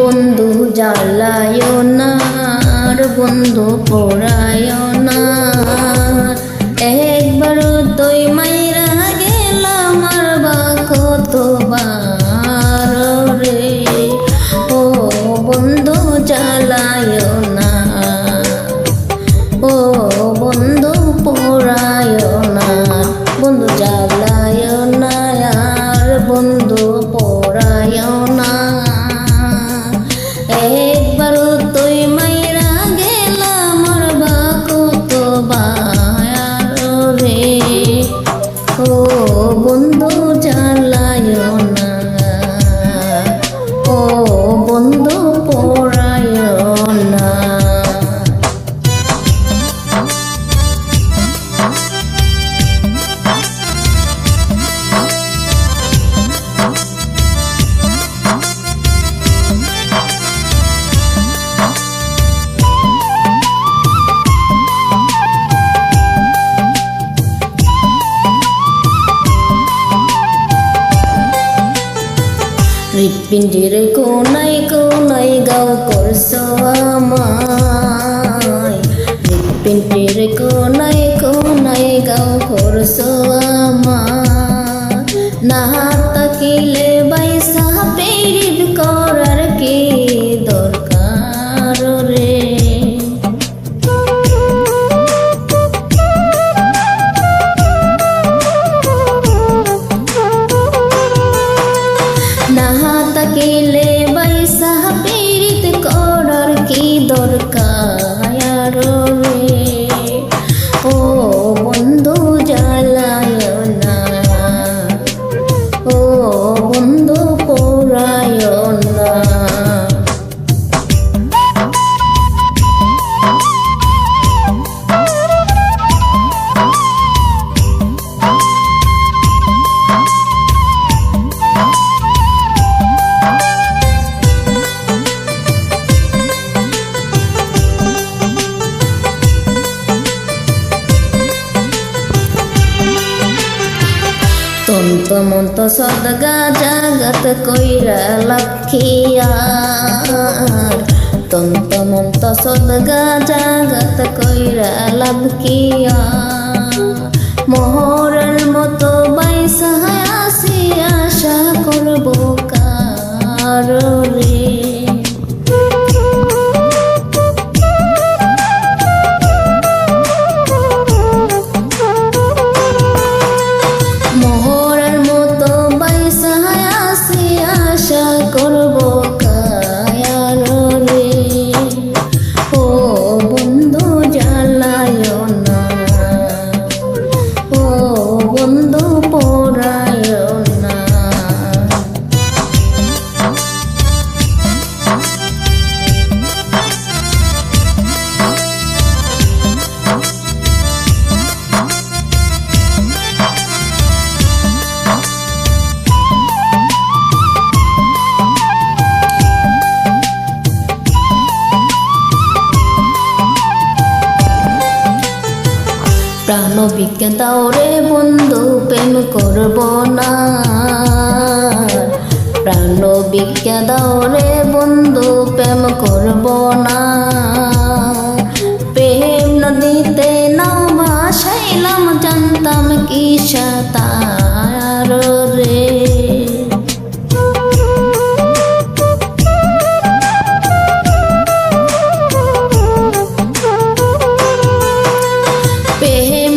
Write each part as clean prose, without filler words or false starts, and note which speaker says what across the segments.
Speaker 1: বন্ধু জ্বালায় না আর বন্ধু পোড়ায় না, একবার তুই মাইরা গেলাম আর বা কতবার রে। ও বন্ধু জ্বালায় না, ও বন্ধু পোড়ায় না, বন্ধু জ্বালায় না আর বন্ধু পোড়ায় না, একবার তুই মাইরা গেলাম আর বা কতবার রে। ও বন্ধু জ্বালায় না, ও বন্ধু পোড়ায় না। হৃৎপিণ্ডের কোনায় কোনায় গাও করছো আমায়, হৃৎপিণ্ডের কোনায় কোনায় গাও করছো আমায়, না তাকিলে বাইসা প্রেরিত করার কি দরকার রে। তাকিলে বাইসা পীড়িত করার কি দরকার রে। ও বন্ধু জ্বালায় না, ও বন্ধু পোড়ায় না। তন্ত মন্ত সদগা জাগত কইরা লক্ষ্মীয়ার, তন্ত মন্ত সদগা জাগত কইরা লক্ষ্মীয়ার, মোহরের মতো বাইসা আসি আশা করব কার রে। করব কায়ার রে। ও বন্ধু জ্বালায় না, ও বন্ধু পোড়ায় না। প্রাণ ভিক্ষা দাও রে বন্ধু প্রেম করব না, প্রাণ ভিক্ষা দাও রে বন্ধু প্রেম করব না, প্রেম নদীতে নাও ভাসাইলাম জানতাম কি সাঁতার রে।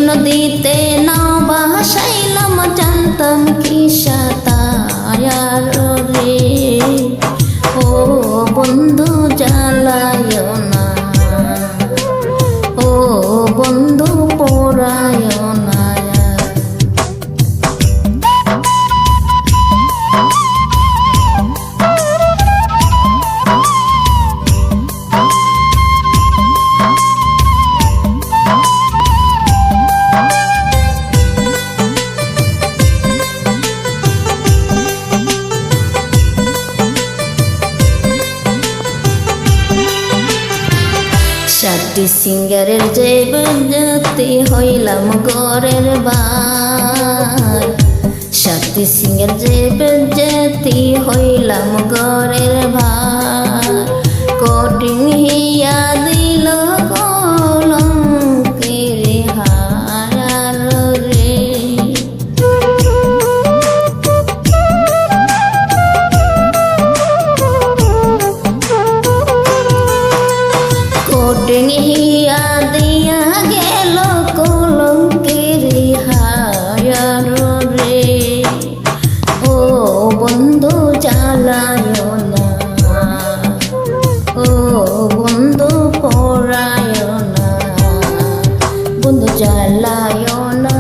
Speaker 1: নদীতে নাও ভাসাইলাম জানতাম কি সাঁতার রে। ও বন্ধু জ্বালায় না, ও বন্ধু পোড়ায় না। সাতটি সিঙ্গারের যে বন্ধুতে হইলাম ঘরের বার, শক্তি সিংহের যে বেজেতি হইলাম গরের ভার কঠিন হিয়া দিল কলঙ্কের হার রে কঠিন হিয়া দিয়া গেল কলঙ্কের হার রে ও বন্ধু জ্বালায় না ও বন্ধু পরায় না বন্ধু জ্বালায় না